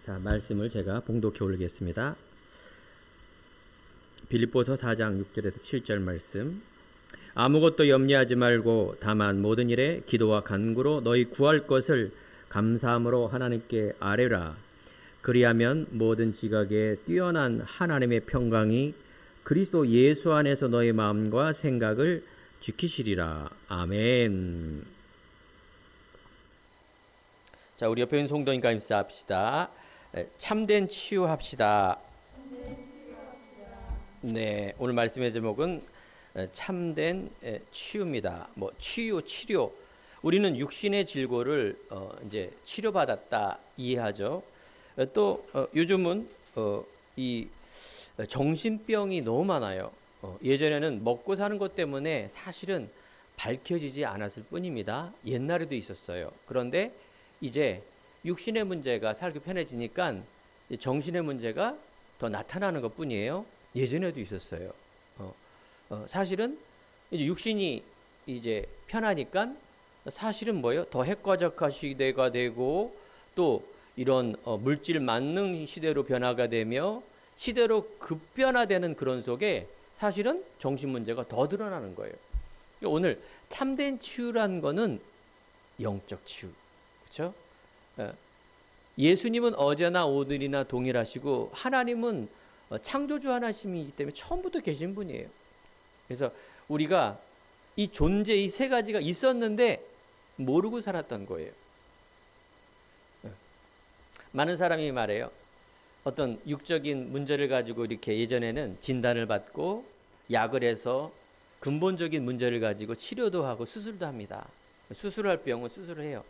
자, 말씀을 제가 봉독해 올리겠습니다. 빌립보서 4장 6절에서 7절 말씀. 아무것도 염려하지 말고 다만 모든 일에 기도와 간구로 너희 구할 것을 감사함으로 하나님께 아뢰라. 그리하면 모든 지각에 뛰어난 하나님의 평강이 그리스도 예수 안에서 너희 마음과 생각을 지키시리라. 아멘. 자, 우리 옆에 있는 송도님과 인사합시다. 참된 치유합시다. 네, 오늘 말씀의 제목은 참된 치유입니다. 뭐 치유, 치료. 우리는 육신의 질고를 이제 치료받았다 이해하죠. 또 요즘은 이 정신병이 너무 많아요. 예전에는 먹고 사는 것 때문에 사실은 밝혀지지 않았을 뿐입니다. 옛날에도 있었어요. 그런데 이제 육신의 문제가 살기 편해지니까 정신의 문제가 더 나타나는 것 뿐이에요. 예전에도 있었어요. 사실은 이제 육신이 이제 편하니까 사실은 뭐예요? 더 핵과적화 시대가 되고 또 이런 물질 만능 시대로 변화가 되며 시대로 급변화되는 그런 속에 사실은 정신 문제가 더 드러나는 거예요. 오늘 참된 치유라는 거는 영적 치유. 그렇죠? 예수님은 어제나 오늘이나 동일하시고 하나님은 창조주 하나님이기 때문에 처음부터 계신 분이에요. 그래서 우리가 이 존재 이 세 가지가 있었는데 모르고 살았던 거예요. 많은 사람이 말해요. 어떤 육적인 문제를 가지고 이렇게 예전에는 진단을 받고 약을 해서 근본적인 문제를 가지고 치료도 하고 수술도 합니다. 수술할 병은 수술을 해요.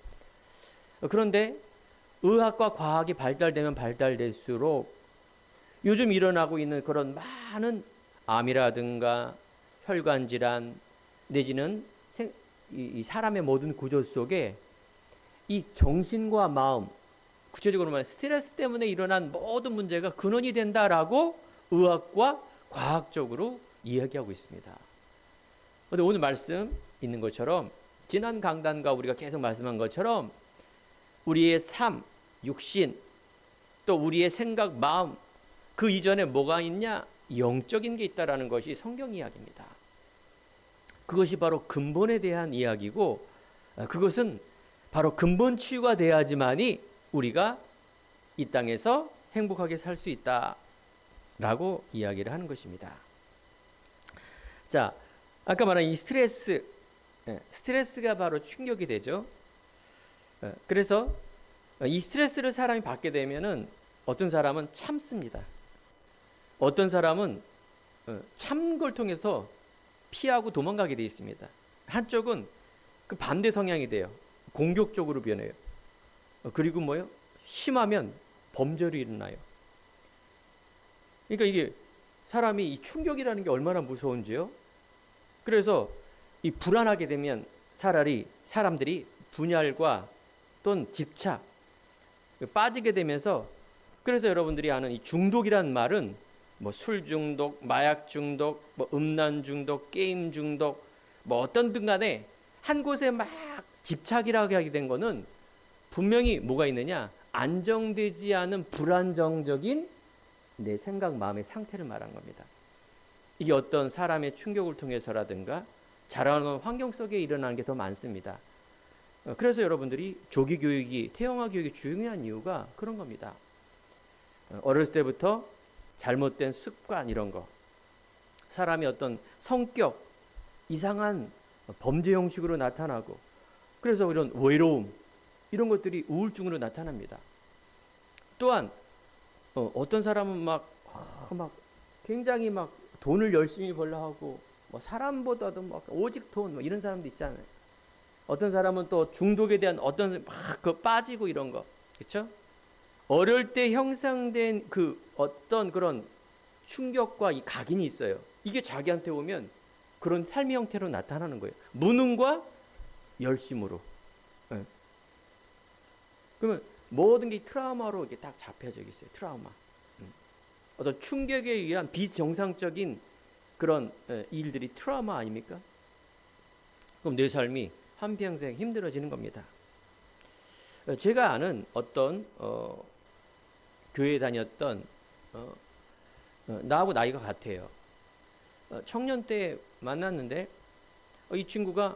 그런데 의학과 과학이 발달되면 발달될수록 요즘 일어나고 있는 그런 많은 암이라든가 혈관 질환 내지는 이 사람의 모든 구조 속에 이 정신과 마음, 구체적으로 말하면 스트레스 때문에 일어난 모든 문제가 근원이 된다라고 의학과 과학적으로 이야기하고 있습니다. 그런데 오늘 말씀 있는 것처럼 지난 강단과 우리가 계속 말씀한 것처럼 우리의 삶, 육신, 또 우리의 생각, 마음 그 이전에 뭐가 있냐? 영적인 게 있다라는 것이 성경 이야기입니다. 그것이 바로 근본에 대한 이야기고 그것은 바로 근본 치유가 돼야지만이 우리가 이 땅에서 행복하게 살 수 있다라고 이야기를 하는 것입니다. 자, 아까 말한 이 스트레스가 바로 충격이 되죠. 그래서 이 스트레스를 사람이 받게 되면은 어떤 사람은 참습니다. 어떤 사람은 참는 걸 통해서 피하고 도망가게 되어 있습니다. 한쪽은 그 반대 성향이 돼요. 공격적으로 변해요. 그리고 뭐요? 심하면 범죄로 일어나요. 그러니까 이게 사람이 이 충격이라는 게 얼마나 무서운지요. 그래서 이 불안하게 되면 차라리 사람들이 분열과 또는 집착 빠지게 되면서 그래서 여러분들이 아는 이 중독이라는 말은 뭐 술 중독, 마약 중독, 뭐 음란 중독, 게임 중독 뭐 어떤 등 간에 한 곳에 막 집착이라고 하게 된 거는 분명히 뭐가 있느냐? 안정되지 않은 불안정적인 내 생각, 마음의 상태를 말한 겁니다. 이게 어떤 사람의 충격을 통해서라든가 자라나는 환경 속에 일어나는 게 더 많습니다. 그래서 여러분들이 조기 교육이, 태영아 교육이 중요한 이유가 그런 겁니다. 어렸을 때부터 잘못된 습관 이런 거, 사람이 어떤 성격, 이상한 범죄 형식으로 나타나고 그래서 이런 외로움 이런 것들이 우울증으로 나타납니다. 또한 어떤 사람은 막 굉장히 막 돈을 열심히 벌려 하고 뭐 사람보다도 막 오직 돈 뭐 이런 사람도 있잖아요. 어떤 사람은 또 중독에 대한 어떤 막 빠지고 이런 거, 그렇죠? 어릴 때 형성된 그 어떤 그런 충격과 이 각인이 있어요. 이게 자기한테 오면 그런 삶의 형태로 나타나는 거예요. 무능과 열심으로. 네. 그러면 모든 게 트라우마로 이렇게 딱 잡혀져 있어요. 트라우마. 어떤 충격에 의한 비정상적인 그런 일들이 트라우마 아닙니까? 그럼 내 삶이 한평생 힘들어지는 겁니다. 제가 아는 어떤 교회에 다녔던 나하고 나이가 같아요. 청년 때 만났는데 이 친구가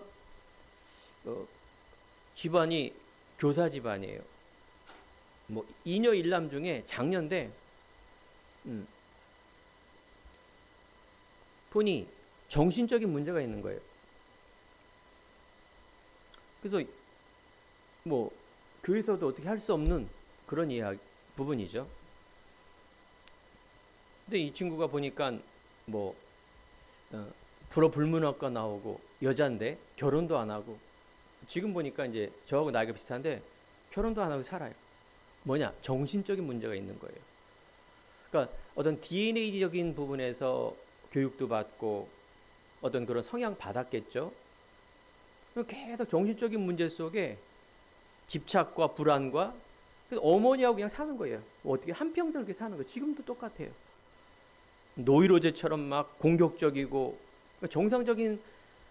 집안이 교사 집안이에요. 뭐 이녀 일남 중에 장녀인데 보니 정신적인 문제가 있는 거예요. 그래서 뭐 교회에서도 어떻게 할 수 없는 그런 부분이죠. 근데 이 친구가 보니까 뭐 불어불문학과 나오고 여잔데 결혼도 안 하고, 지금 보니까 이제 저하고 나이가 비슷한데 결혼도 안 하고 살아요. 뭐냐? 정신적인 문제가 있는 거예요. 그러니까 어떤 DNA적인 부분에서 교육도 받고 어떤 그런 성향 받았겠죠. 계속 정신적인 문제 속에 집착과 불안과, 그래서 어머니하고 그냥 사는 거예요. 어떻게 한평생 그렇게 사는 거예요. 지금도 똑같아요. 노이로제처럼 막 공격적이고, 그러니까 정상적인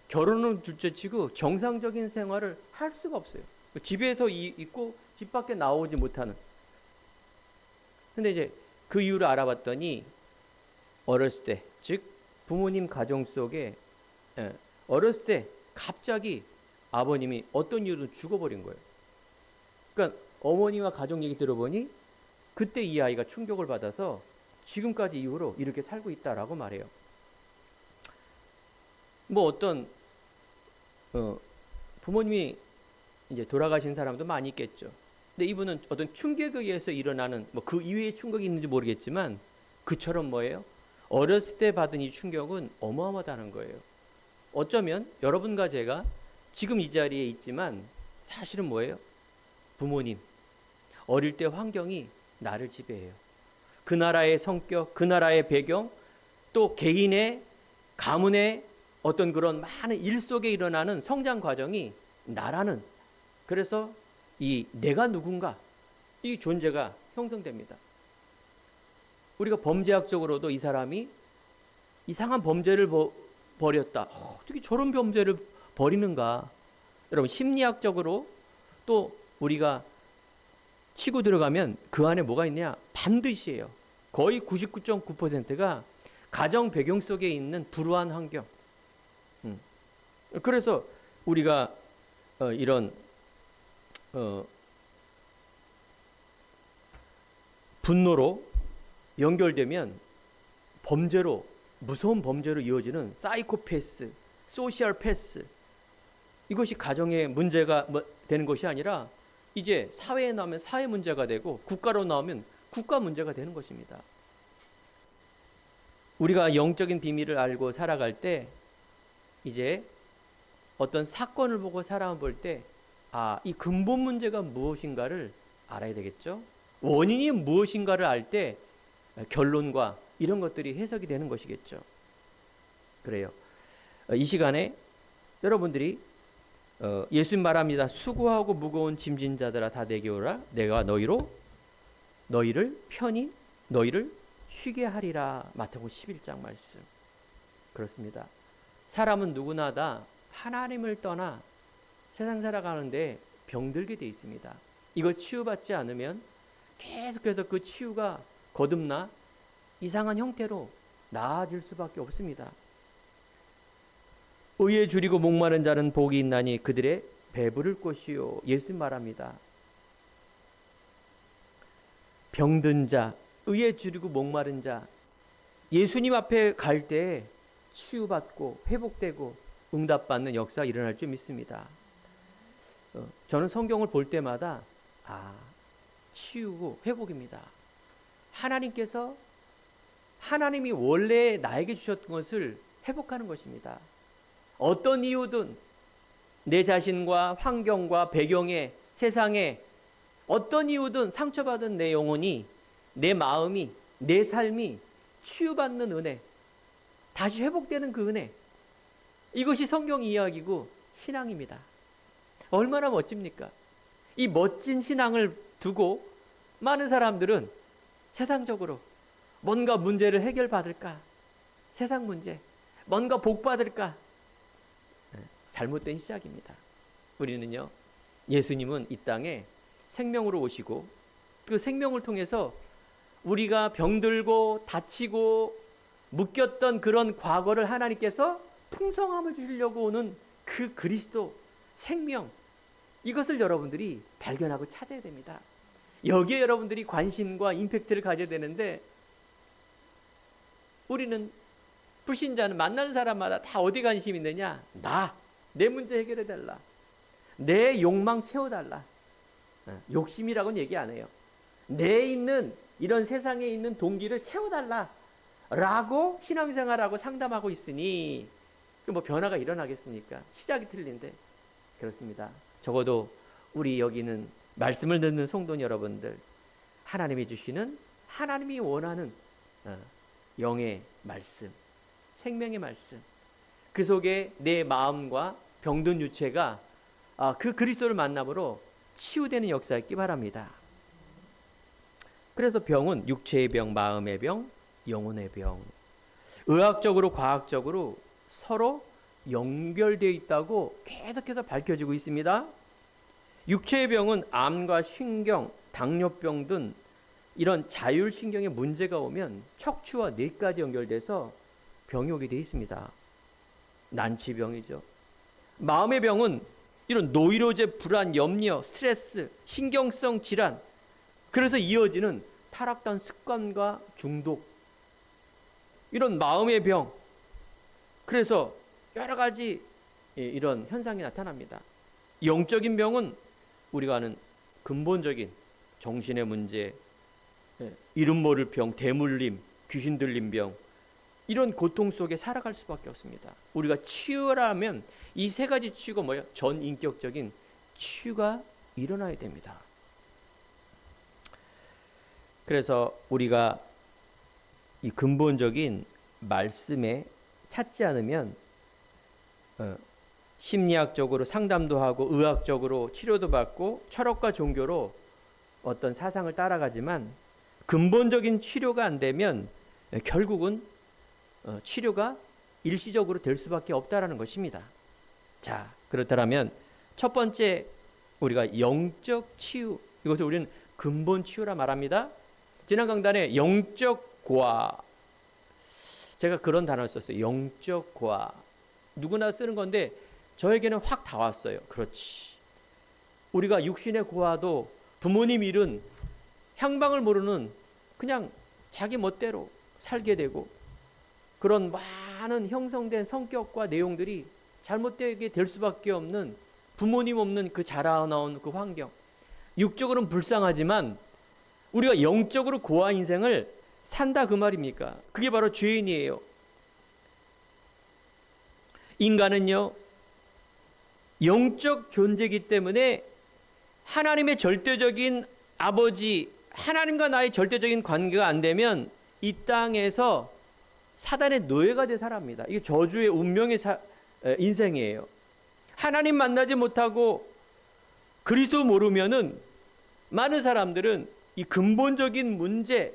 결혼은 둘째치고 정상적인 생활을 할 수가 없어요. 집에서 있고 집 밖에 나오지 못하는. 근데 이제 그 이유를 알아봤더니 어렸을 때, 즉 부모님 가정 속에 어렸을 때 갑자기 아버님이 어떤 이유로 죽어버린 거예요. 그러니까 어머니와 가족 얘기 들어보니 그때 이 아이가 충격을 받아서 지금까지 이후로 이렇게 살고 있다라고 말해요. 뭐 어떤 부모님이 이제 돌아가신 사람도 많이 있겠죠. 근데 이분은 어떤 충격에 의해서 일어나는 뭐 그 이외의 충격이 있는지 모르겠지만 그처럼 뭐예요? 어렸을 때 받은 이 충격은 어마어마하다는 거예요. 어쩌면 여러분과 제가 지금 이 자리에 있지만 사실은 뭐예요? 부모님, 어릴 때 환경이 나를 지배해요. 그 나라의 성격, 그 나라의 배경, 또 개인의 가문의 어떤 그런 많은 일 속에 일어나는 성장 과정이 나라는, 그래서 이 내가 누군가, 이 존재가 형성됩니다. 우리가 범죄학적으로도 이 사람이 이상한 범죄를 벌였다. 어떻게 저런 범죄를 벌이는가? 여러분, 심리학적으로 또 우리가 치고 들어가면 그 안에 뭐가 있냐? 반드시예요. 거의 99.9%가 가정 배경 속에 있는 불우한 환경. 그래서 우리가 이런 분노로 연결되면 범죄로, 무서운 범죄로 이어지는 사이코패스, 소시얼 패스, 이것이 가정의 문제가 되는 것이 아니라 이제 사회에 나오면 사회 문제가 되고 국가로 나오면 국가 문제가 되는 것입니다. 우리가 영적인 비밀을 알고 살아갈 때 이제 어떤 사건을 보고 사람을 볼 때 이 근본 문제가 무엇인가를 알아야 되겠죠. 원인이 무엇인가를 알 때 결론과 이런 것들이 해석이 되는 것이겠죠. 그래요. 이 시간에 여러분들이 예수님 말합니다. 수고하고 무거운 짐진 자들아 다 내게 오라. 내가 너희를 편히 너희를 쉬게 하리라. 마태복음 11장 말씀. 그렇습니다. 사람은 누구나 다 하나님을 떠나 세상 살아가는데 병들게 돼 있습니다. 이걸 치유받지 않으면 계속해서 그 치유가 거듭나 이상한 형태로 나아질 수밖에 없습니다. 의에 줄이고 목마른 자는 복이 있나니 그들의 배부를 것이요. 예수님 말합니다. 병든 자, 의에 줄이고 목마른 자, 예수님 앞에 갈 때 치유받고 회복되고 응답받는 역사가 일어날 줄 믿습니다. 저는 성경을 볼 때마다 치유고 회복입니다. 하나님이 원래 나에게 주셨던 것을 회복하는 것입니다. 어떤 이유든 내 자신과 환경과 배경에, 세상에 어떤 이유든 상처받은 내 영혼이, 내 마음이, 내 삶이 치유받는 은혜, 다시 회복되는 그 은혜, 이것이 성경 이야기고 신앙입니다. 얼마나 멋집니까? 이 멋진 신앙을 두고 많은 사람들은 세상적으로 뭔가 문제를 해결받을까? 세상 문제, 뭔가 복받을까? 잘못된 시작입니다. 우리는요, 예수님은 이 땅에 생명으로 오시고 그 생명을 통해서 우리가 병들고 다치고 묶였던 그런 과거를 하나님께서 풍성함을 주시려고 오는 그 그리스도 생명, 이것을 여러분들이 발견하고 찾아야 됩니다. 여기에 여러분들이 관심과 임팩트를 가져야 되는데, 우리는 불신자는 만나는 사람마다 다 어디 관심이 있느냐? 내 문제 해결해 달라, 내 욕망 채워달라. 욕심이라고는 얘기 안 해요. 내 있는 이런 세상에 있는 동기를 채워달라 라고 신앙생활하고 상담하고 있으니 뭐 변화가 일어나겠습니까? 시작이 틀린데. 그렇습니다. 적어도 우리 여기는 말씀을 듣는 성도 여러분들, 하나님이 주시는, 하나님이 원하는 영의 말씀, 생명의 말씀, 그 속에 내 마음과 병든 육체가 그 그리스도를 만남으로 치유되는 역사가 있기 바랍니다. 그래서 병은 육체의 병, 마음의 병, 영혼의 병, 의학적으로 과학적으로 서로 연결되어 있다고 계속해서 밝혀지고 있습니다. 육체의 병은 암과 신경, 당뇨병 등 이런 자율신경에 문제가 오면 척추와 뇌까지 연결돼서 병이 오게 되어 있습니다. 난치병이죠. 마음의 병은 이런 노이로제, 불안, 염려, 스트레스, 신경성 질환, 그래서 이어지는 타락한 습관과 중독, 이런 마음의 병, 그래서 여러 가지 이런 현상이 나타납니다. 영적인 병은 우리가 아는 근본적인 정신의 문제, 이름 모를 병, 대물림, 귀신 들린 병, 이런 고통 속에 살아갈 수밖에 없습니다. 우리가 치유라면 이 세 가지 치유가 뭐예요? 전인격적인 치유가 일어나야 됩니다. 그래서 우리가 이 근본적인 말씀에 찾지 않으면 심리학적으로 상담도 하고 의학적으로 치료도 받고 철학과 종교로 어떤 사상을 따라가지만 근본적인 치료가 안 되면 결국은 치료가 일시적으로 될 수밖에 없다라는 것입니다. 자, 그렇다면 첫 번째, 우리가 영적 치유, 이것을 우리는 근본 치유라 말합니다. 지난 강단에 영적 고아, 제가 그런 단어를 썼어요. 영적 고아, 누구나 쓰는 건데 저에게는 확 다왔어요. 그렇지, 우리가 육신의 고아도 부모님 일은 향방을 모르는 그냥 자기 멋대로 살게 되고, 그런 많은 형성된 성격과 내용들이 잘못되게 될 수밖에 없는, 부모님 없는 그 자라나온 그 환경, 육적으로는 불쌍하지만 우리가 영적으로 고아 인생을 산다, 그 말입니까? 그게 바로 죄인이에요. 인간은요, 영적 존재이기 때문에 하나님의 절대적인 아버지, 하나님과 나의 절대적인 관계가 안 되면 이 땅에서 사단의 노예가 돼 살아갑니다. 이게 저주의 운명의 인생이에요. 하나님 만나지 못하고 그리스도 모르면은 많은 사람들은 이 근본적인 문제,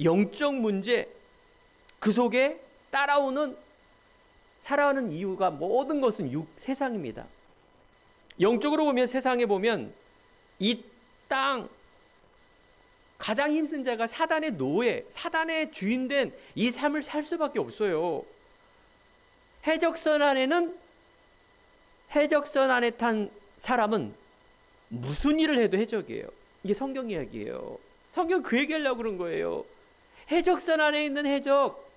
영적 문제, 그 속에 따라오는 살아가는 이유가 모든 것은 세상입니다. 영적으로 보면, 세상에 보면 이 땅 가장 힘쓴 자가 사단의 노예, 사단의 주인된 이 삶을 살 수밖에 없어요. 해적선 안에 탄 사람은 무슨 일을 해도 해적이에요. 이게 성경 이야기예요. 성경 그 얘기하려고 그런 거예요. 해적선 안에 있는 해적,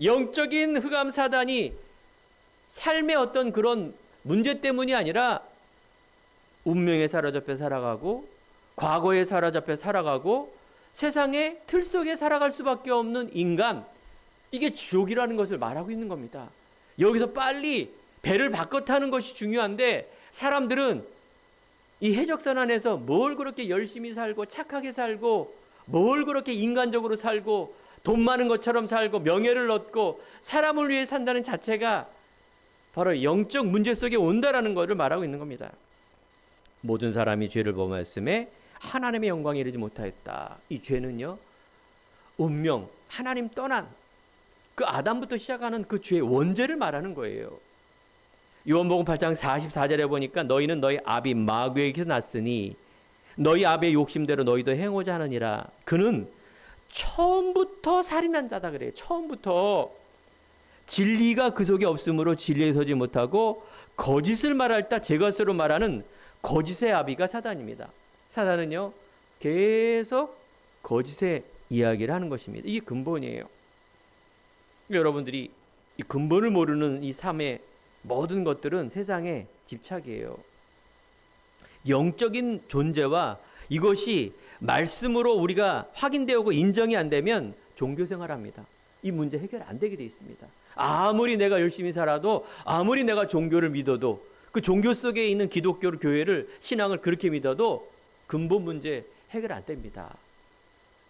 영적인 흑암 사단이 삶의 어떤 그런 문제 때문이 아니라 운명에 사로잡혀 살아가고, 과거에 사로잡혀 살아가고, 세상의 틀 속에 살아갈 수밖에 없는 인간, 이게 지옥이라는 것을 말하고 있는 겁니다. 여기서 빨리 배를 바꿔 타는 것이 중요한데, 사람들은 이 해적선 안에서 뭘 그렇게 열심히 살고 착하게 살고, 뭘 그렇게 인간적으로 살고 돈 많은 것처럼 살고 명예를 얻고 사람을 위해 산다는 자체가 바로 영적 문제 속에 온다라는 것을 말하고 있는 겁니다. 모든 사람이 죄를 범하였음에 하나님의 영광에 이르지 못하였다. 이 죄는요, 운명, 하나님 떠난 그 아담부터 시작하는 그 죄의 원죄를 말하는 거예요. 요한복음 8장 44절에 보니까 너희는 너희 아비 마귀에게서 났으니 너희 아비의 욕심대로 너희도 행하고자 하느니라. 그는 처음부터 살인한 자다 그래요. 처음부터. 진리가 그 속에 없으므로 진리에 서지 못하고 거짓을 말할 때 제 것으로 말하는 거짓의 아비가 사단입니다. 사단은요, 계속 거짓의 이야기를 하는 것입니다. 이게 근본이에요. 여러분들이 이 근본을 모르는 이 삶의 모든 것들은 세상의 집착이에요. 영적인 존재와 이것이 말씀으로 우리가 확인되고 인정이 안 되면 종교 생활합니다. 이 문제 해결 안 되게 돼 있습니다. 아무리 내가 열심히 살아도, 아무리 내가 종교를 믿어도, 그 종교 속에 있는 기독교 교회를, 신앙을 그렇게 믿어도 근본 문제 해결 안 됩니다.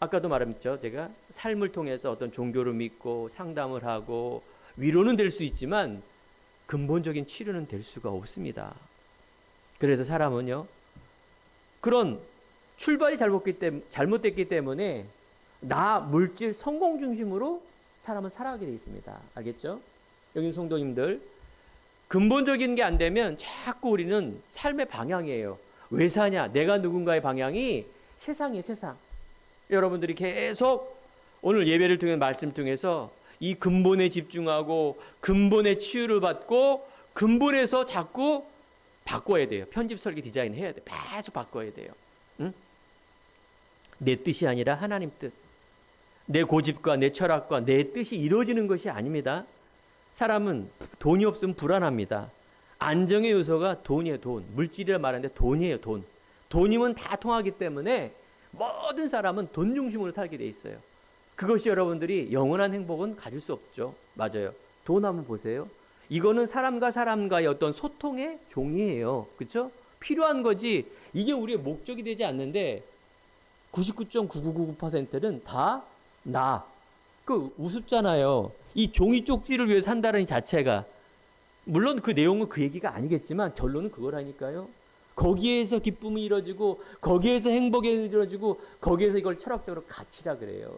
아까도 말했죠. 제가 삶을 통해서 어떤 종교를 믿고 상담을 하고 위로는 될 수 있지만 근본적인 치료는 될 수가 없습니다. 그래서 사람은요, 그런 출발이 잘못됐기 때문에 나 물질 성공 중심으로 사람은 살아가게 돼 있습니다. 알겠죠? 여기 성도님들, 근본적인 게 안 되면 자꾸 우리는 삶의 방향이에요. 왜 사냐? 내가 누군가의 방향이 세상이에요, 세상. 여러분들이 계속 오늘 예배를 통해 말씀 통해서 이 근본에 집중하고 근본의 치유를 받고 근본에서 자꾸 바꿔야 돼요. 편집 설계 디자인 해야 돼. 계속 바꿔야 돼요. 응? 내 뜻이 아니라 하나님 뜻. 내 고집과 내 철학과 내 뜻이 이루어지는 것이 아닙니다. 사람은 돈이 없으면 불안합니다. 안정의 요소가 돈이에요, 돈. 물질이라 말하는데 돈이에요, 돈. 돈이면 다 통하기 때문에 모든 사람은 돈 중심으로 살게 돼 있어요. 그것이 여러분들이 영원한 행복은 가질 수 없죠. 맞아요. 돈 한번 보세요. 이거는 사람과 사람과의 어떤 소통의 종이에요. 그렇죠? 필요한 거지. 이게 우리의 목적이 되지 않는데 99.9999%는 다 나. 그 우습잖아요. 이 종이 쪽지를 위해 산다는 이 자체가, 물론 그 내용은 그 얘기가 아니겠지만 결론은 그거라니까요. 거기에서 기쁨이 이루어지고 거기에서 행복이 이루어지고 거기에서 이걸 철학적으로 가치라 그래요.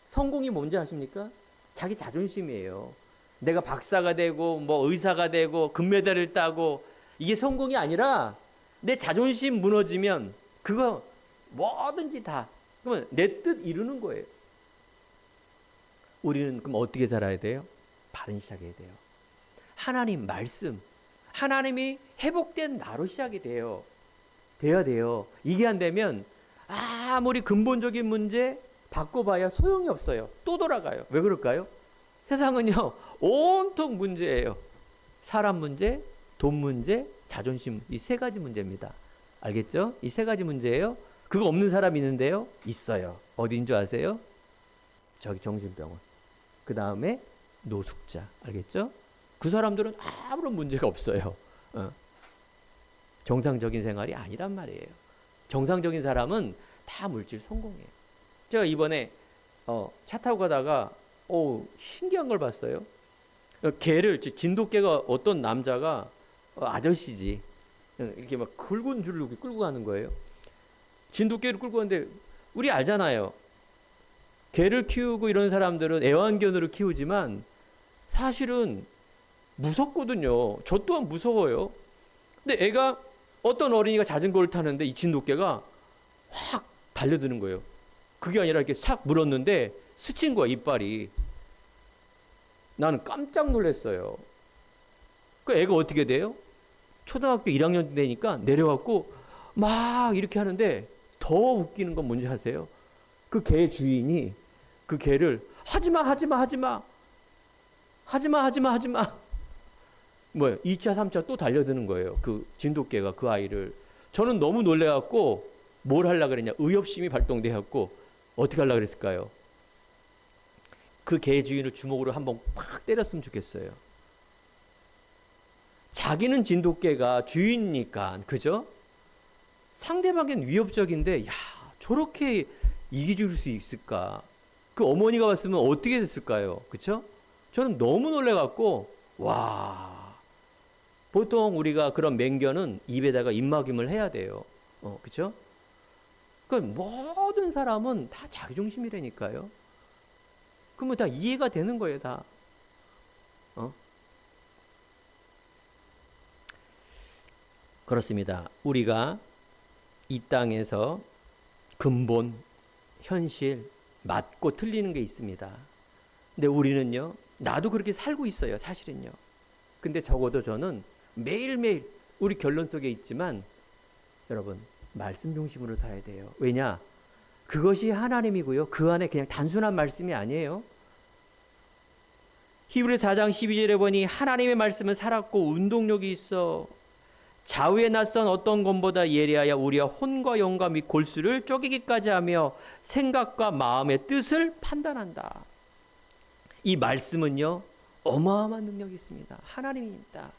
성공이 뭔지 아십니까? 자기 자존심이에요. 내가 박사가 되고 뭐 의사가 되고 금메달을 따고 이게 성공이 아니라 내 자존심 무너지면 그거 뭐든지 다, 그러면 내 뜻 이루는 거예요. 우리는 그럼 어떻게 살아야 돼요? 바른 시작해야 돼요. 하나님 말씀, 하나님이 회복된 나로 시작이 돼요. 돼야 돼요. 이게 안 되면 아무리 근본적인 문제 바꿔봐야 소용이 없어요. 또 돌아가요. 왜 그럴까요? 세상은요, 온통 문제예요. 사람 문제, 돈 문제, 자존심, 이 세 가지 문제입니다. 알겠죠? 이 세 가지 문제예요. 그거 없는 사람 있는데요? 있어요. 어딘 줄 아세요? 저기 정신병원. 그 다음에 노숙자. 알겠죠? 그 사람들은 아무런 문제가 없어요. 정상적인 생활이 아니란 말이에요. 정상적인 사람은 다 물질 성공해요. 제가 이번에 차 타고 가다가 신기한 걸 봤어요. 개를, 진돗개가, 어떤 남자가 아저씨지, 이렇게 막 굵은 줄로 끌고 가는 거예요. 진돗개를 끌고 가는데 우리 알잖아요. 개를 키우고 이런 사람들은 애완견으로 키우지만 사실은 무섭거든요. 저 또한 무서워요. 근데 애가, 어떤 어린이가 자전거를 타는데 이 진돗개가 확 달려드는 거예요. 그게 아니라 이렇게 싹 물었는데 스친 거야, 이빨이. 나는 깜짝 놀랐어요. 그 애가 어떻게 돼요? 초등학교 1학년 되니까 내려갖고 막 이렇게 하는데, 더 웃기는 건 뭔지 아세요? 그 개 주인이 그 개를 하지마 하지마 하지마 하지마 하지마 하지마, 뭐예요? 2차 3차 또 달려드는 거예요. 그 진돗개가 그 아이를. 저는 너무 놀래갖고 뭘 하려고 그랬냐, 의협심이 발동돼갖고 어떻게 하려고 그랬을까요? 그 개 주인을 주먹으로 한번 팍 때렸으면 좋겠어요. 자기는 진돗개가 주인이니까, 그죠? 상대방엔 위협적인데, 야, 저렇게 이기줄 수 있을까? 그 어머니가 봤으면 어떻게 됐을까요? 그쵸? 저는 너무 놀래갖고, 와, 보통 우리가 그런 맹견은 입에다가 입막임을 해야 돼요. 그쵸? 그 모든 사람은 다 자기중심이라니까요. 그러면 다 이해가 되는 거예요, 다. 그렇습니다. 우리가 이 땅에서 근본 현실, 맞고 틀리는 게 있습니다. 근데 우리는요, 나도 그렇게 살고 있어요, 사실은요. 근데 적어도 저는 매일매일 우리 결론 속에 있지만 여러분, 말씀 중심으로 살아야 돼요. 왜냐? 그것이 하나님이고요. 그 안에 그냥 단순한 말씀이 아니에요. 히브리서 4장 12절에 보니 하나님의 말씀은 살았고 운동력이 있어 좌우에 낯선 어떤 것보다 예리하여 우리와 혼과 영과 및 골수를 쪼개기까지 하며 생각과 마음의 뜻을 판단한다. 이 말씀은요, 어마어마한 능력이 있습니다. 하나님입니다.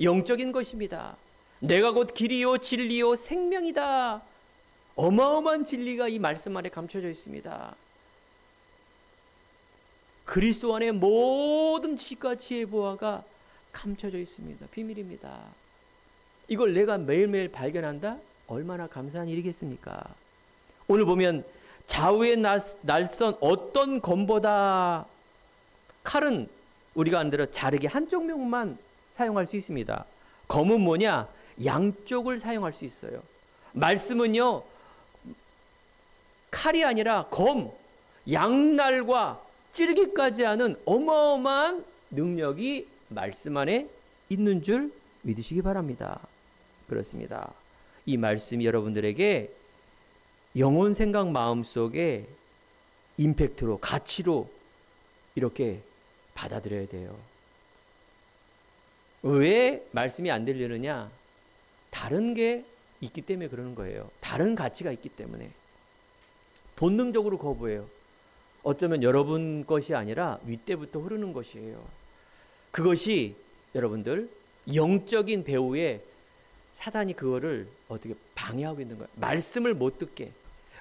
영적인 것입니다. 내가 곧 길이요 진리요 생명이다. 어마어마한 진리가 이 말씀 안에 감춰져 있습니다. 그리스도 안에 모든 지식과 지혜의 보화가 감춰져 있습니다. 비밀입니다. 이걸 내가 매일매일 발견한다? 얼마나 감사한 일이겠습니까? 오늘 보면 좌우에 날선 어떤 검보다 칼은 우리가 안 들어 자르기 한쪽 면만 사용할 수 있습니다. 검은 뭐냐? 양쪽을 사용할 수 있어요. 말씀은요, 칼이 아니라 검, 양날과 찌르기까지 하는 어마어마한 능력이 말씀 안에 있는 줄 믿으시기 바랍니다. 그렇습니다. 이 말씀이 여러분들에게 영혼 생각 마음 속에 임팩트로, 가치로 이렇게 받아들여야 돼요. 왜 말씀이 안 들리느냐? 다른 게 있기 때문에 그러는 거예요. 다른 가치가 있기 때문에. 본능적으로 거부해요. 어쩌면 여러분 것이 아니라 윗대부터 흐르는 것이에요. 그것이 여러분들 영적인 배후에 사단이 그거를 어떻게 방해하고 있는 거예요. 말씀을 못 듣게,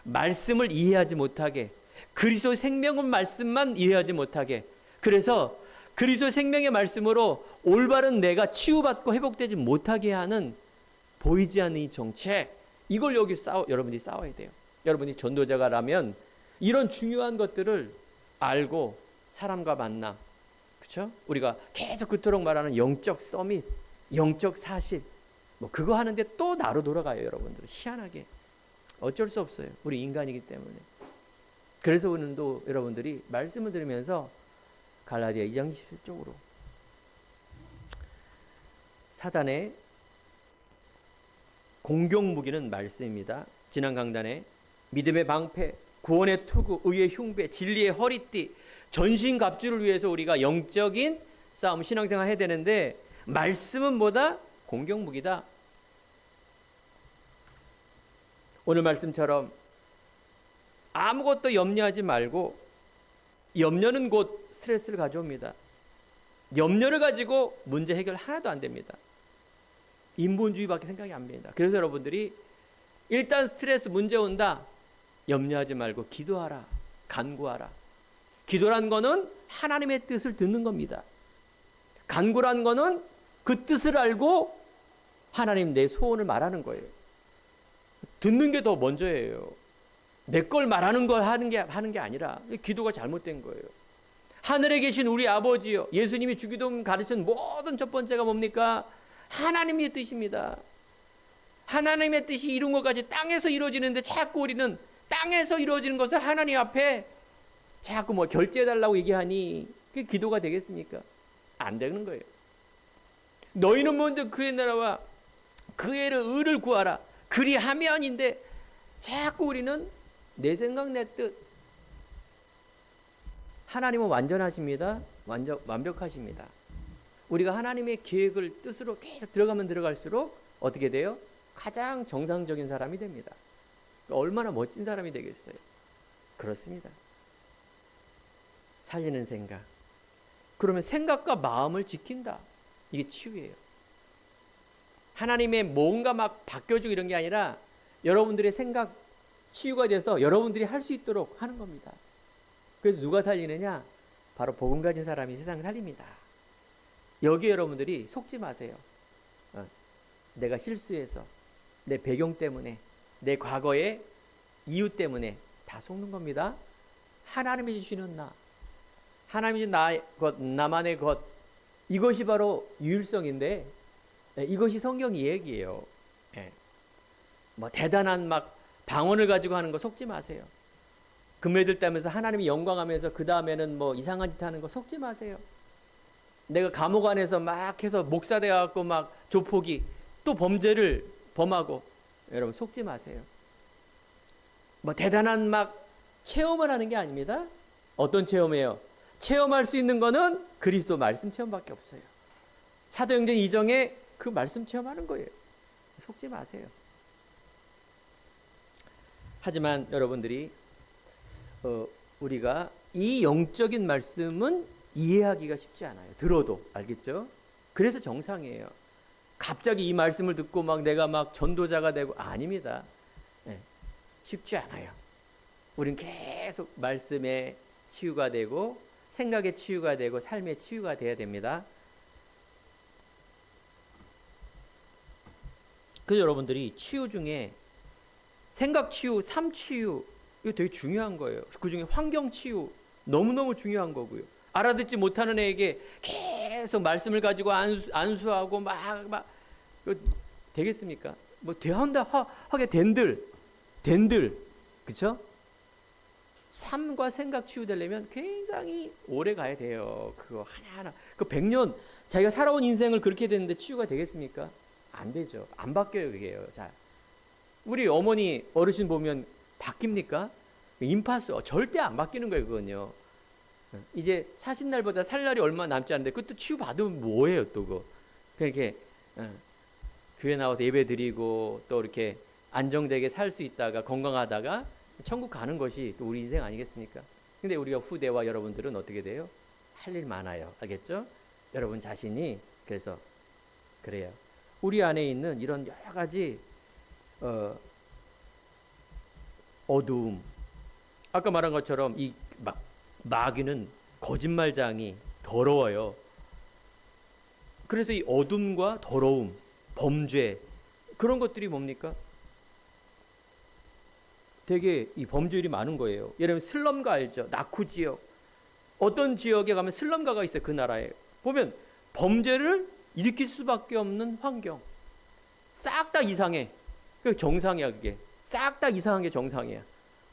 말씀을 이해하지 못하게, 그리스도 생명은 말씀만 이해하지 못하게. 그래서 그리스도 생명의 말씀으로 올바른 내가 치유받고 회복되지 못하게 하는 보이지 않는 이 정책, 이걸 여러분들이 싸워야 돼요. 여러분이 전도자가라면 이런 중요한 것들을 알고 사람과 만나, 그렇죠? 우리가 계속 그토록 말하는 영적 서밋, 영적 사실, 뭐 그거 하는데 또 나로 돌아가요, 여러분들. 희한하게 어쩔 수 없어요. 우리 인간이기 때문에. 그래서 오늘도 여러분들이 말씀을 들으면서 갈라디아 2장 17쪽으로 사단의 공격 무기는 말씀입니다. 지난 강단에 믿음의 방패, 구원의 투구, 의의 흉배, 진리의 허리띠, 전신갑주를 위해서 우리가 영적인 싸움, 신앙생활 해야 되는데 말씀은 뭐다? 공격 무기다. 오늘 말씀처럼 아무것도 염려하지 말고, 염려는 곧 스트레스를 가져옵니다. 염려를 가지고 문제 해결 하나도 안 됩니다. 인본주의밖에 생각이 안 됩니다. 그래서 여러분들이 일단 스트레스 문제 온다, 염려하지 말고 기도하라, 간구하라. 기도란 거는 하나님의 뜻을 듣는 겁니다. 간구란 거는 그 뜻을 알고 하나님 내 소원을 말하는 거예요. 듣는 게 더 먼저예요. 내 걸 말하는 걸 하는 게 아니라 기도가 잘못된 거예요. 하늘에 계신 우리 아버지요, 예수님이 주기도 가르친 모든 첫 번째가 뭡니까? 하나님의 뜻입니다. 하나님의 뜻이 이룬 것까지 땅에서 이루어지는데 자꾸 우리는 땅에서 이루어지는 것을 하나님 앞에 자꾸 뭐 결제해달라고 얘기하니 그게 기도가 되겠습니까? 안 되는 거예요. 너희는 먼저 그의 나라와 그의 의를 구하라. 그리하면인데 자꾸 우리는 내 생각 내 뜻. 하나님은 완전하십니다. 완벽하십니다. 우리가 하나님의 계획을 뜻으로 계속 들어갈수록 어떻게 돼요? 가장 정상적인 사람이 됩니다. 얼마나 멋진 사람이 되겠어요. 그렇습니다. 살리는 생각. 그러면 생각과 마음을 지킨다. 이게 치유예요. 하나님의 뭔가 막 바뀌어지고 이런 게 아니라 여러분들의 생각 치유가 돼서 여러분들이 할 수 있도록 하는 겁니다. 그래서 누가 살리느냐? 바로 복음 가진 사람이 세상을 살립니다. 여기에 여러분들이 속지 마세요. 내가 실수해서, 내 배경 때문에, 내 과거의 이유 때문에 다 속는 겁니다. 하나님이 주시는 나, 하나님이 주신 나의 것, 나만의 것, 이것이 바로 유일성인데, 이것이 성경 이야기예요. 뭐 대단한 막 방언을 가지고 하는 거 속지 마세요. 금메달 따면서 하나님이 영광하면서 그 다음에는 뭐 이상한 짓 하는 거 속지 마세요. 내가 감옥 안에서 막 해서 목사 돼갖고 막 조폭이 또 범죄를 범하고, 여러분 속지 마세요. 뭐 대단한 막 체험을 하는 게 아닙니다. 어떤 체험이에요? 체험할 수 있는 거는 그리스도 말씀 체험밖에 없어요. 사도행전 2장에 그 말씀 체험하는 거예요. 속지 마세요. 하지만 여러분들이 우리가 이 영적인 말씀은 이해하기가 쉽지 않아요. 들어도. 알겠죠? 그래서 정상이에요. 갑자기 이 말씀을 듣고 막 내가 막 전도자가 되고, 아닙니다. 네, 쉽지 않아요. 우린 계속 말씀에 치유가 되고 생각의 치유가 되고 삶의 치유가 돼야 됩니다. 그래서 여러분들이 치유 중에 생각 치유, 삶 치유, 이거 되게 중요한 거예요. 그 중에 환경 치유 너무너무 중요한 거고요. 알아듣지 못하는 애에게 계속 말씀을 가지고 안수하고 막 되겠습니까? 뭐 대한다 하게 된들, 그쵸? 삶과 생각 치유되려면 굉장히 오래 가야 돼요. 그거 하나하나. 그 100년 자기가 살아온 인생을 그렇게 됐는데 치유가 되겠습니까? 안 되죠. 안 바뀌어요, 그게요. 자, 우리 어머니 어르신 보면 바뀝니까? 임파스 절대 안 바뀌는 거예요, 그건요. 이제 사신 날보다 살 날이 얼마 남지 않는데 그것도 치유 받으면 뭐예요, 또 그거. 그렇게 교회 나와서 예배 드리고 또 이렇게 안정되게 살 수 있다가 건강하다가 천국 가는 것이 또 우리 인생 아니겠습니까? 근데 우리가 후대와 여러분들은 어떻게 돼요? 할 일 많아요. 알겠죠? 여러분 자신이 그래서 그래요. 우리 안에 있는 이런 여러 가지 어두움, 아까 말한 것처럼 이 마귀는 거짓말장이 더러워요. 그래서 이 어둠과 더러움, 범죄, 그런 것들이 뭡니까? 되게 이 범죄율이 많은 거예요. 예를 들면 슬럼가 알죠? 낙후 지역. 어떤 지역에 가면 슬럼가가 있어요. 그 나라에 보면 범죄를 일으킬 수밖에 없는 환경. 싹 다 이상해. 그게 정상이야. 그게 싹 다 이상한 게 정상이야.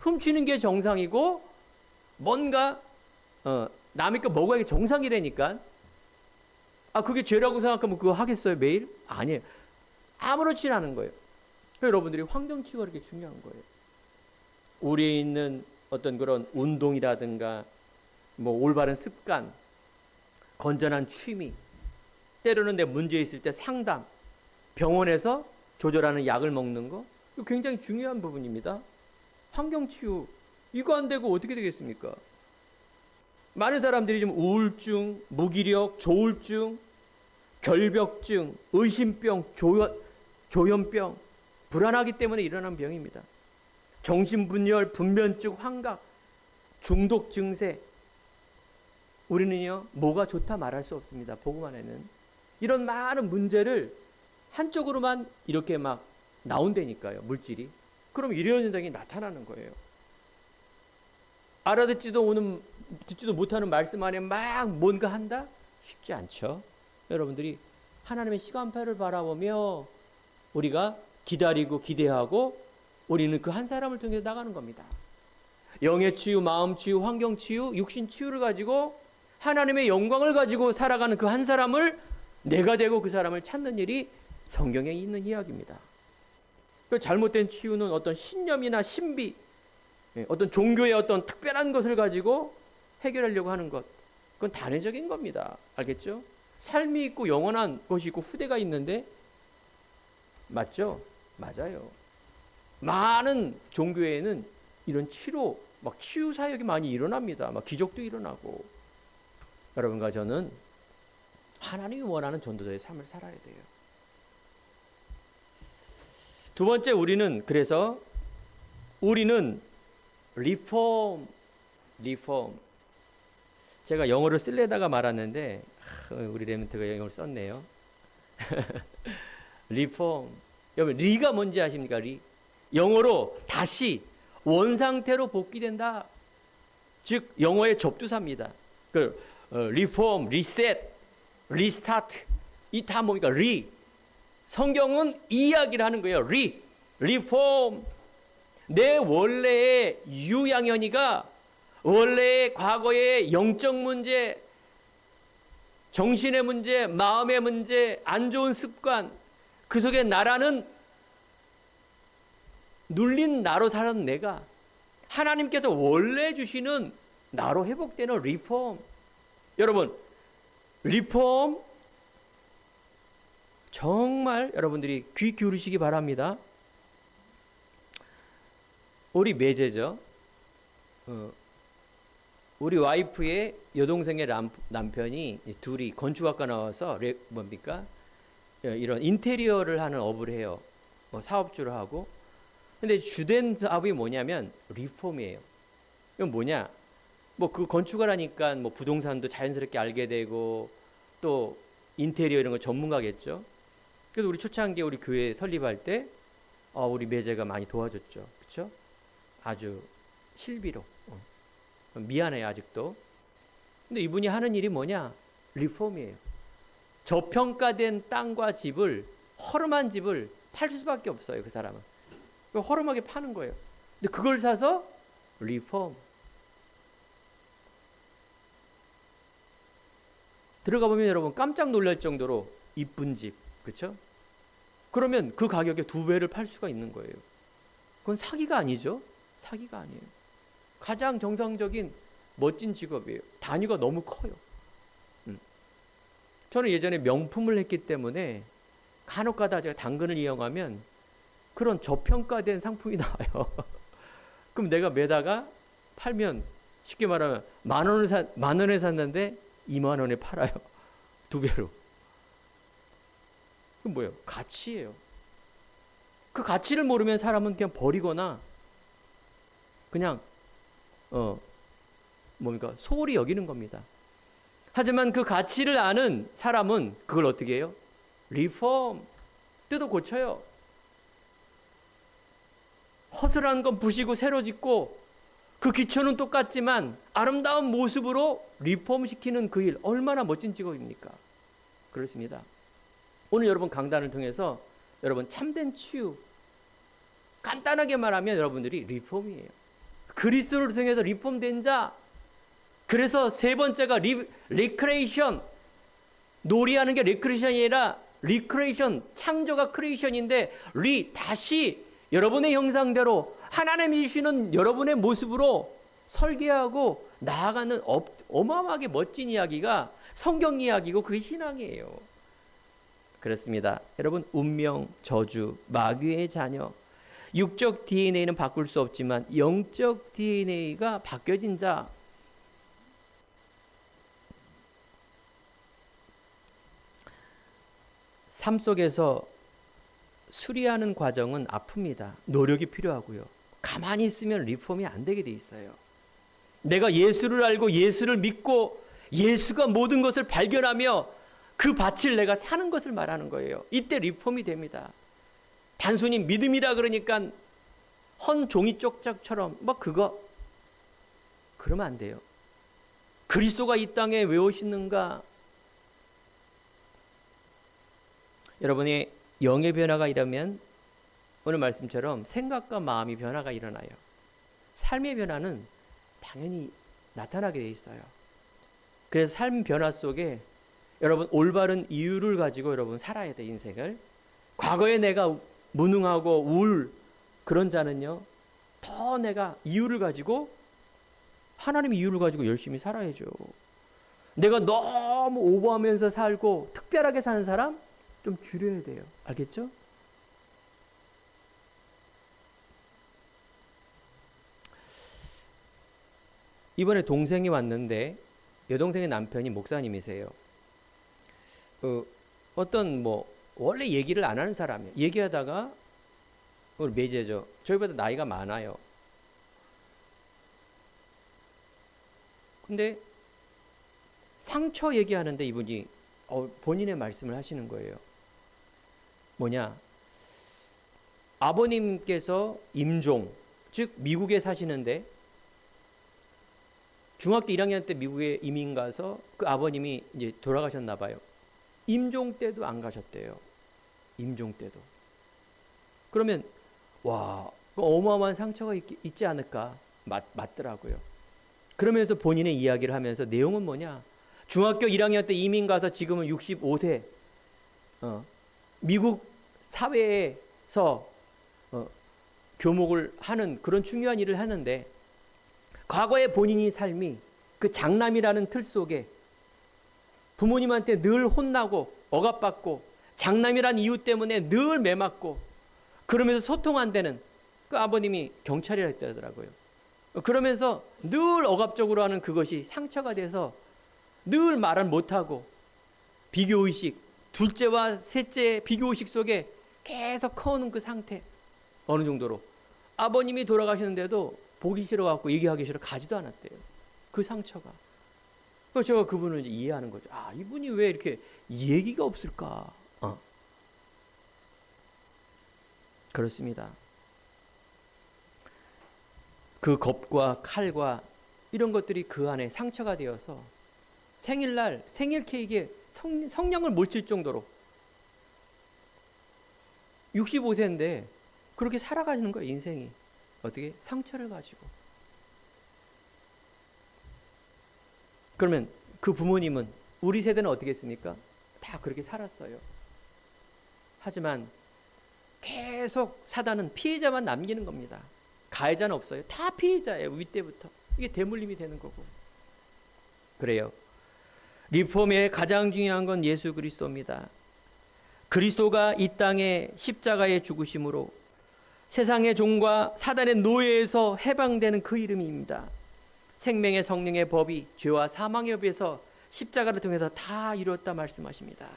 훔치는 게 정상이고 뭔가 남의 거 먹어야 정상이라니까. 그게 죄라고 생각하면 그거 하겠어요 매일? 아니에요. 아무렇지 않은 거예요. 여러분들이 환경치유가 그렇게 중요한 거예요. 우리에 있는 어떤 그런 운동이라든가 뭐 올바른 습관, 건전한 취미, 때로는 내 문제 있을 때 상담, 병원에서 조절하는 약을 먹는 거, 이거 굉장히 중요한 부분입니다. 환경치유 이거 안 되고 어떻게 되겠습니까? 많은 사람들이 좀 우울증, 무기력, 조울증, 결벽증, 의심병, 조현병, 불안하기 때문에 일어난 병입니다. 정신분열, 분면증, 환각, 중독 증세. 우리는요, 뭐가 좋다 말할 수 없습니다. 복음 안에는. 이런 많은 문제를 한쪽으로만 이렇게 막 나온다니까요, 물질이. 그럼 이런 현상이 나타나는 거예요. 알아듣지도 못하는 말씀 안에 막 뭔가 한다? 쉽지 않죠. 여러분들이 하나님의 시간표를 바라보며 우리가 기다리고 기대하고 우리는 그 한 사람을 통해서 나가는 겁니다. 영의 치유, 마음 치유, 환경 치유, 육신 치유를 가지고 하나님의 영광을 가지고 살아가는 그 한 사람을 내가 되고 그 사람을 찾는 일이 성경에 있는 이야기입니다. 그 잘못된 치유는 어떤 신념이나 신비, 어떤 종교의 어떤 특별한 것을 가지고 해결하려고 하는 것, 그건 단회적인 겁니다. 알겠죠? 삶이 있고 영원한 것이 있고 후대가 있는데, 맞죠? 맞아요. 많은 종교에는 이런 치유 사역이 많이 일어납니다. 막 기적도 일어나고. 여러분과 저는 하나님이 원하는 전도자의 삶을 살아야 돼요. 두 번째, 우리는 리폼. 제가 영어를 쓰려다가 말았는데 우리 레멘트가 영어를 썼네요. 리폼. 여러분 리가 뭔지 아십니까? 리. 영어로 다시 원상태로 복귀된다. 즉 영어의 접두사입니다. 리폼, 리셋, 리스타트. 이 다 뭡니까? 리. 성경은 이 이야기를 하는 거예요. 리폼. 내 원래의 유양현이가 원래의 과거의 영적 문제, 정신의 문제, 마음의 문제, 안 좋은 습관, 그 속에 나라는 눌린 나로 살았던 내가 하나님께서 원래 주시는 나로 회복되는 리폼. 여러분, 리폼 정말 여러분들이 귀 기울이시기 바랍니다. 우리 매제죠. 우리 와이프의 여동생의 남편이 둘이 건축학과 나와서 이런 인테리어를 하는 업을 해요. 사업주를 하고. 근데 주된 사업이 뭐냐면 리폼이에요. 이건 뭐냐? 그 건축을 하니까 부동산도 자연스럽게 알게 되고 또 인테리어 이런 거 전문가겠죠. 그래서 우리 초창기에 우리 교회 설립할 때 우리 매제가 많이 도와줬죠. 그렇죠? 아주 실비로. 미안해요 아직도. 근데 이분이 하는 일이 뭐냐? 리폼이에요. 저평가된 땅과 집을, 허름한 집을 팔 수밖에 없어요. 그 사람은 허름하게 파는 거예요. 근데 그걸 사서 리폼. 들어가 보면 여러분 깜짝 놀랄 정도로 이쁜 집, 그렇죠? 그러면 그 가격에 2배를 팔 수가 있는 거예요. 그건 사기가 아니죠. 사기가 아니에요. 가장 정상적인 멋진 직업이에요. 단위가 너무 커요. 저는 예전에 명품을 했기 때문에 간혹가다 제가 당근을 이용하면 그런 저평가된 상품이 나와요. 그럼 내가 매다가 팔면 쉽게 말하면 만 원에 샀는데 2만 원에 팔아요. 2배로. 그건 뭐예요? 가치예요. 그 가치를 모르면 사람은 그냥 버리거나 그냥 소홀히 여기는 겁니다. 하지만 그 가치를 아는 사람은 그걸 어떻게 해요? 리폼, 뜯어 고쳐요. 허술한 건 부시고 새로 짓고 그 기초는 똑같지만 아름다운 모습으로 리폼시키는 그 일, 얼마나 멋진 직업입니까? 그렇습니다. 오늘 여러분 강단을 통해서 여러분 참된 치유, 간단하게 말하면 여러분들이 리폼이에요. 그리스도를 통해서 리폼된 자. 그래서 세 번째가 리크레이션. 놀이하는 게 리크레이션이 아니라 리크레이션, 창조가 크리에이션인데 다시 여러분의 형상대로 하나님이 주시는 여러분의 모습으로 설계하고 나아가는 어마어마하게 멋진 이야기가 성경 이야기고 그게 신앙이에요. 그렇습니다. 여러분, 운명, 저주, 마귀의 자녀. 육적 DNA는 바꿀 수 없지만 영적 DNA가 바뀌어진 자. 삶 속에서 수리하는 과정은 아픕니다. 노력이 필요하고요. 가만히 있으면 리폼이 안 되게 돼 있어요. 내가 예수를 알고 예수를 믿고 예수가 모든 것을 발견하며 그 밭을 내가 사는 것을 말하는 거예요. 이때 리폼이 됩니다. 단순히 믿음이라 그러니까 헌 종이 쪽짝처럼 그러면 안 돼요. 그리스도가 이 땅에 왜 오시는가? 여러분의 영의 변화가 일어나면 오늘 말씀처럼 생각과 마음이 변화가 일어나요. 삶의 변화는 당연히 나타나게 돼 있어요. 그래서 삶 변화 속에 여러분 올바른 이유를 가지고 여러분 살아야 돼. 인생을. 과거에 내가 무능하고 그런 자는요, 더 내가 이유를 가지고, 하나님의 이유를 가지고 열심히 살아야죠. 내가 너무 오버하면서 살고 특별하게 사는 사람 좀 줄여야 돼요. 알겠죠? 이번에 동생이 왔는데 여동생의 남편이 목사님이세요. 원래 얘기를 안 하는 사람이에요. 얘기하다가 우리 매제죠. 저희보다 나이가 많아요. 근데 상처 얘기하는데 이분이 본인의 말씀을 하시는 거예요. 뭐냐? 아버님께서 임종, 즉 미국에 사시는데 중학교 1학년 때 미국에 이민 가서 그 아버님이 이제 돌아가셨나 봐요. 임종 때도 안 가셨대요. 임종 때도. 그러면 어마어마한 상처가 있지 않을까. 맞더라고요. 그러면서 본인의 이야기를 하면서 내용은 뭐냐? 중학교 1학년 때 이민 가서 지금은 65세, 미국 사회에서 교목을 하는 그런 중요한 일을 하는데, 과거의 본인이 삶이 그 장남이라는 틀 속에 부모님한테 늘 혼나고 억압받고 장남이란 이유 때문에 늘 매맞고 그러면서 소통 안 되는 그 아버님이 경찰이라 했더라고요. 그러면서 늘 억압적으로 하는 그것이 상처가 돼서 늘 말을 못하고 비교의식, 둘째와 셋째 비교의식 속에 계속 커오는 그 상태. 어느 정도로 아버님이 돌아가셨는데도 보기 싫어갖고 얘기하기 싫어 가지도 않았대요. 그 상처가. 그래서 제가 그분을 이제 이해하는 거죠. 아, 이분이 왜 이렇게 얘기가 없을까? 그렇습니다. 그 겁과 칼과 이런 것들이 그 안에 상처가 되어서 생일날 생일 케이크에 성냥을 못 칠 정도로 65세인데 그렇게 살아가는 거예요. 인생이. 어떻게? 상처를 가지고. 그러면 그 부모님은 우리 세대는 어떻게 했습니까? 다 그렇게 살았어요. 하지만 계속 사단은 피해자만 남기는 겁니다. 가해자는 없어요. 다 피해자예요. 윗대부터. 이게 대물림이 되는 거고. 그래요. 리폼의 가장 중요한 건 예수 그리스도입니다. 그리스도가 이 땅에 십자가에 죽으심으로 세상의 종과 사단의 노예에서 해방되는 그 이름입니다. 생명의 성령의 법이 죄와 사망의 법에서 십자가를 통해서 다 이루었다 말씀하십니다.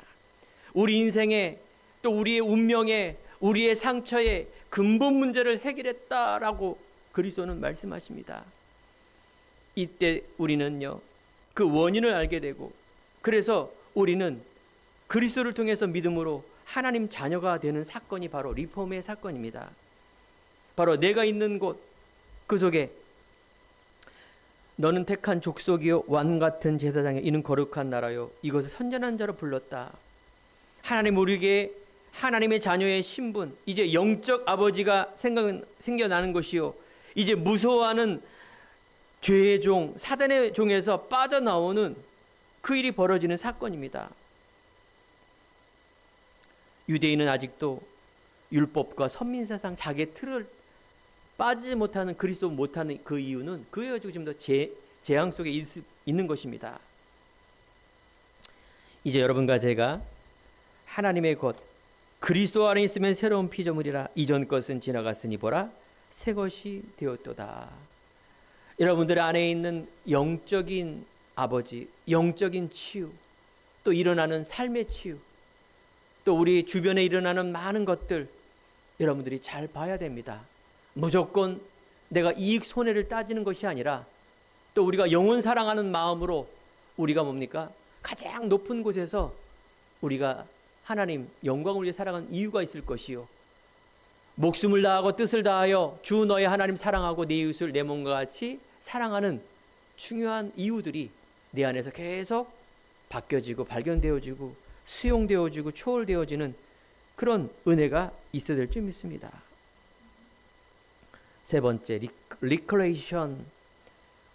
우리 인생에 또 우리의 운명에 우리의 상처에 근본 문제를 해결했다라고 그리스도는 말씀하십니다. 이때 우리는요, 그 원인을 알게 되고, 그래서 우리는 그리스도를 통해서 믿음으로 하나님 자녀가 되는 사건이 바로 리폼의 사건입니다. 바로 내가 있는 곳, 그 속에 너는 택한 족속이요 왕 같은 제사장이요 이는 거룩한 나라요 이것을 선전한 자로 불렀다. 하나님 우리에게 하나님의 자녀의 신분, 이제 영적 아버지가 생겨나는 것이요, 이제 무서워하는 죄의 종, 사단의 종에서 빠져나오는 그 일이 벌어지는 사건입니다. 유대인은 아직도 율법과 선민사상 자기의 틀을 빠지지 못하는, 그리스도 못하는 그 이유는 그에 가지고 지금 더 재앙 속에 있는 것입니다. 이제 여러분과 제가 하나님의 것 그리스도 안에 있으면 새로운 피조물이라 이전 것은 지나갔으니 보라 새 것이 되었도다. 여러분들 안에 있는 영적인 아버지, 영적인 치유, 또 일어나는 삶의 치유, 또 우리 주변에 일어나는 많은 것들 여러분들이 잘 봐야 됩니다. 무조건 내가 이익 손해를 따지는 것이 아니라 또 우리가 영혼 사랑하는 마음으로 우리가 뭡니까? 가장 높은 곳에서 우리가 하나님 영광을 위해 살아가는 이유가 있을 것이요, 목숨을 다하고 뜻을 다하여 주 너의 하나님 사랑하고 내 이웃을 내 몸과 같이 사랑하는 중요한 이유들이 내 안에서 계속 바뀌어지고 발견되어지고 수용되어지고 초월되어지는 그런 은혜가 있어야 될 줄 믿습니다. 세 번째, 리크레이션.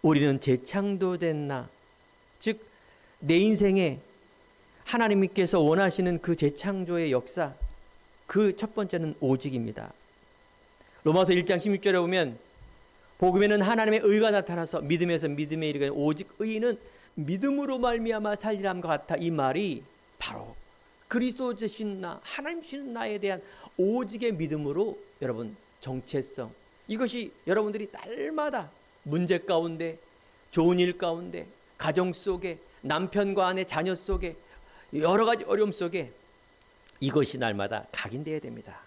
우리는 재창조된 나, 즉 내 인생에 하나님께서 원하시는 그 재창조의 역사, 그 첫 번째는 오직입니다. 로마서 1장 16절에 보면 복음에는 하나님의 의가 나타나서 믿음에서 믿음에 이르게 오직 의인은 믿음으로 말미암아 살리람과 같아. 이 말이 바로 그리스도 주신 나, 하나님 주신 나에 대한 오직의 믿음으로 여러분 정체성, 이것이 여러분들이 날마다 문제 가운데, 좋은 일 가운데, 가정 속에, 남편과 아내, 자녀 속에, 여러 가지 어려움 속에 이것이 날마다 각인되어야 됩니다.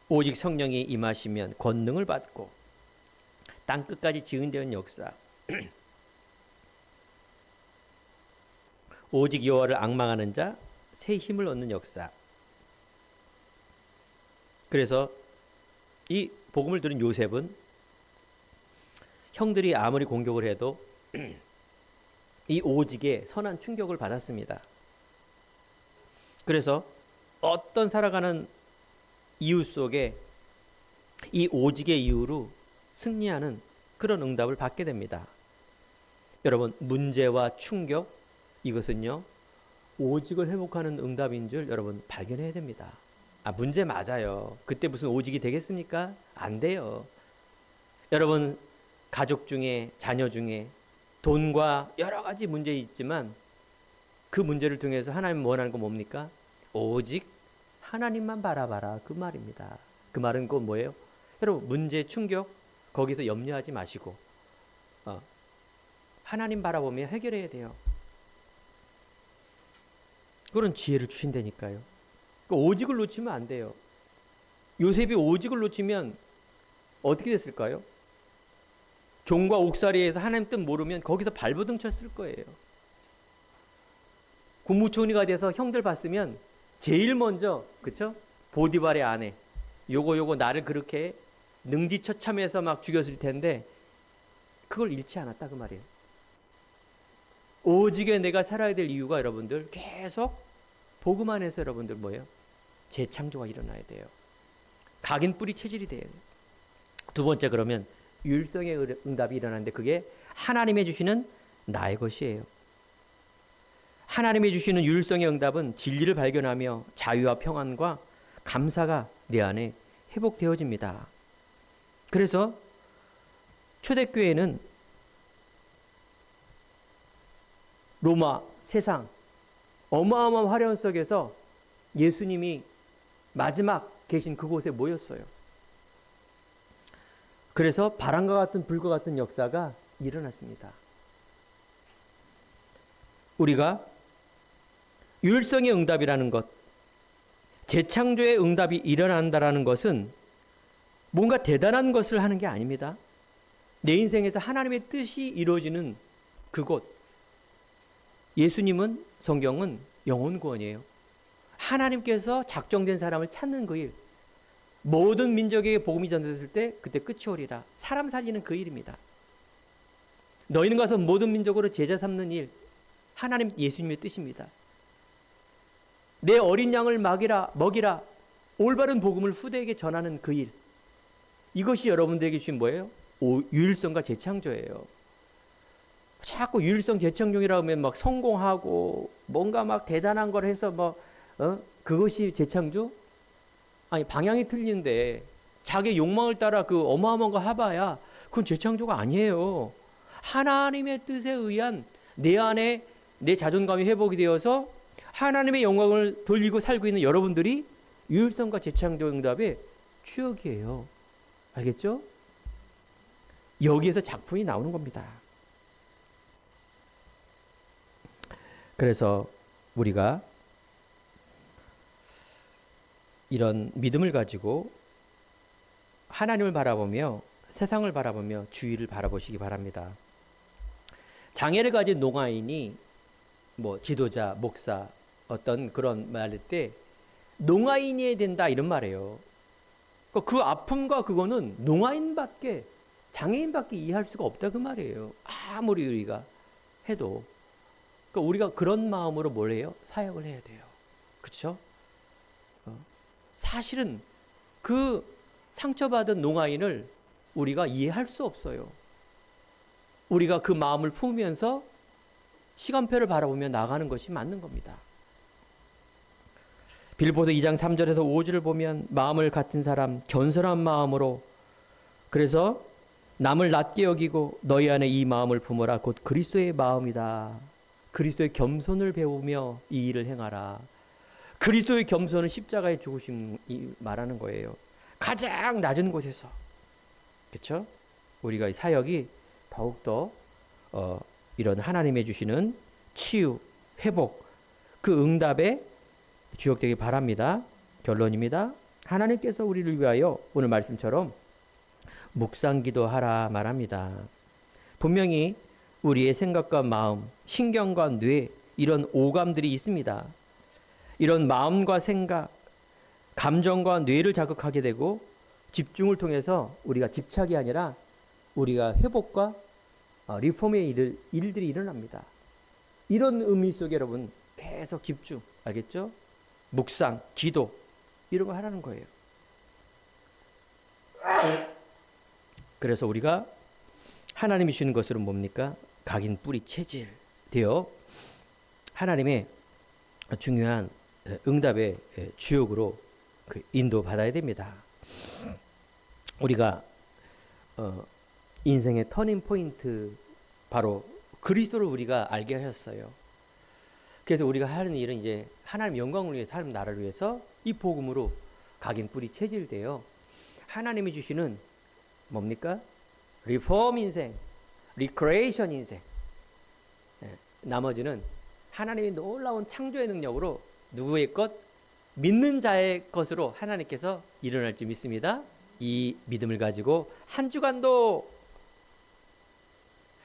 오직 성령이 임하시면 권능을 받고 땅 끝까지 지은되는 역사, 오직 여호와를 앙망하는 자 새 힘을 얻는 역사. 그래서 이 복음을 들은 요셉은 형들이 아무리 공격을 해도 이 오직에 선한 충격을 받았습니다. 그래서 어떤 살아가는 이유 속에 이 오직의 이유로 승리하는 그런 응답을 받게 됩니다. 여러분, 문제와 충격, 이것은요 오직을 회복하는 응답인 줄 여러분 발견해야 됩니다. 문제 맞아요. 그때 무슨 오직이 되겠습니까? 안 돼요. 여러분, 가족 중에, 자녀 중에 돈과 여러 가지 문제 있지만 그 문제를 통해서 하나님 원하는 건 뭡니까? 오직 하나님만 바라봐라, 그 말입니다. 그 말은 그 뭐예요? 여러분, 문제, 충격 거기서 염려하지 마시고 하나님 바라보며 해결해야 돼요. 그런 지혜를 주신다니까요. 오직을 놓치면 안 돼요. 요셉이 오직을 놓치면 어떻게 됐을까요? 종과 옥살이에서 하나님 뜻 모르면 거기서 발버둥 쳤을 거예요. 국무총리가 돼서 형들 봤으면 제일 먼저, 그쵸? 보디발의 아내, 요거 나를 그렇게 능지처참해서 막 죽였을 텐데 그걸 잃지 않았다, 그 말이에요. 오직에 내가 살아야 될 이유가 여러분들 계속 복음 안에서 여러분들 뭐예요? 재창조가 일어나야 돼요. 각인 뿌리 체질이 돼요. 두 번째, 그러면 유일성의 응답이 일어나는데 그게 하나님이 주시는 나의 것이에요. 하나님이 주시는 유일성의 응답은 진리를 발견하며 자유와 평안과 감사가 내 안에 회복되어집니다. 그래서 초대교회는 로마, 세상 어마어마한 화려한 속에서 예수님이 마지막 계신 그곳에 모였어요. 그래서 바람과 같은 불과 같은 역사가 일어났습니다. 우리가 유일성의 응답이라는 것, 재창조의 응답이 일어난다라는 것은 뭔가 대단한 것을 하는 게 아닙니다. 내 인생에서 하나님의 뜻이 이루어지는 그곳, 예수님은, 성경은 영혼 구원이에요. 하나님께서 작정된 사람을 찾는 그 일, 모든 민족에게 복음이 전달됐을 때 그때 끝이 오리라. 사람 살리는 그 일입니다. 너희는 가서 모든 민족으로 제자 삼는 일, 하나님 예수님의 뜻입니다. 내 어린 양을 먹이라, 올바른 복음을 후대에게 전하는 그 일, 이것이 여러분들에게 주신 뭐예요? 유일성과 재창조예요. 자꾸 유일성 재창조이라고 하면 막 성공하고 뭔가 막 대단한 걸 해서 그것이 재창조? 아니, 방향이 틀린데 자기 욕망을 따라 그 어마어마한 거 해봐야 그건 재창조가 아니에요. 하나님의 뜻에 의한 내 안에 내 자존감이 회복이 되어서 하나님의 영광을 돌리고 살고 있는 여러분들이 유일성과 재창조 응답의 추억이에요. 알겠죠? 여기에서 작품이 나오는 겁니다. 그래서 우리가 이런 믿음을 가지고 하나님을 바라보며 세상을 바라보며 주위를 바라보시기 바랍니다. 장애를 가진 농아인이 지도자, 목사 어떤 그런 말할 때 농아인이어야 된다 이런 말이에요. 그 아픔과 그거는 농아인밖에, 장애인밖에 이해할 수가 없다 그 말이에요. 아무리 우리가 해도. 그러니까 우리가 그런 마음으로 뭘 해요? 사역을 해야 돼요. 그렇죠? 사실은 그 상처받은 농아인을 우리가 이해할 수 없어요. 우리가 그 마음을 품으면서 시간표를 바라보며 나가는 것이 맞는 겁니다. 빌보드 2장 3절에서 5절을 보면 마음을 같은 사람, 겸손한 마음으로, 그래서 남을 낮게 여기고 너희 안에 이 마음을 품어라. 곧 그리스도의 마음이다. 그리스도의 겸손을 배우며 이 일을 행하라. 그리스도의 겸손은 십자가의 죽으심이 말하는 거예요. 가장 낮은 곳에서. 그렇죠? 우리가 이 사역이 더욱더 이런 하나님의 주시는 치유, 회복, 그 응답에 주역되기 바랍니다. 결론입니다. 하나님께서 우리를 위하여 오늘 말씀처럼 묵상기도하라 말합니다. 분명히 우리의 생각과 마음, 신경과 뇌, 이런 오감들이 있습니다. 이런 마음과 생각, 감정과 뇌를 자극하게 되고 집중을 통해서 우리가 집착이 아니라 우리가 회복과 리폼의 일들이 일어납니다. 이런 의미 속에 여러분 계속 집중, 알겠죠? 묵상, 기도 이런 거 하라는 거예요. 그래서 우리가 하나님이 주는 것으로 뭡니까? 각인 뿌리 체질 되어 하나님의 중요한 응답의 주역으로 인도받아야 됩니다. 우리가 인생의 터닝 포인트 바로 그리스도를 우리가 알게 하셨어요. 그래서 우리가 하는 일은 이제 하나님 영광을 위해서, 하나님 나라를 위해서 이 복음으로 각인 뿌리 체질되어 하나님이 주시는 뭡니까? 리폼 인생, 리크레이션 인생. 나머지는 하나님의 놀라운 창조의 능력으로 누구의 것? 믿는 자의 것으로 하나님께서 일어날 줄 믿습니다. 이 믿음을 가지고 한 주간도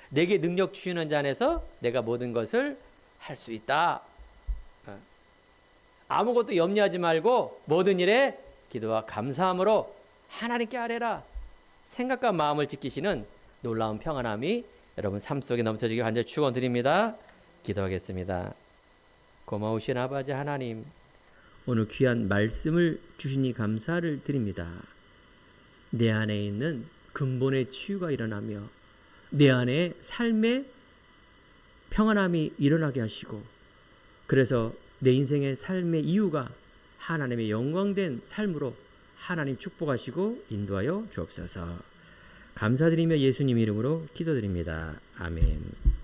내게 능력 주시는 자 안에서 내가 모든 것을 할 수 있다. 아무것도 염려하지 말고 모든 일에 기도와 감사함으로 하나님께 아뢰라. 생각과 마음을 지키시는 놀라운 평안함이 여러분 삶 속에 넘쳐지길 간절히 축원드립니다. 기도하겠습니다. 고마우신 아버지 하나님, 오늘 귀한 말씀을 주시니 감사를 드립니다. 내 안에 있는 근본의 치유가 일어나며 내 안에 삶의 평안함이 일어나게 하시고, 그래서 내 인생의 삶의 이유가 하나님의 영광된 삶으로 하나님 축복하시고 인도하여 주옵소서. 감사드리며 예수님 이름으로 기도드립니다. 아멘.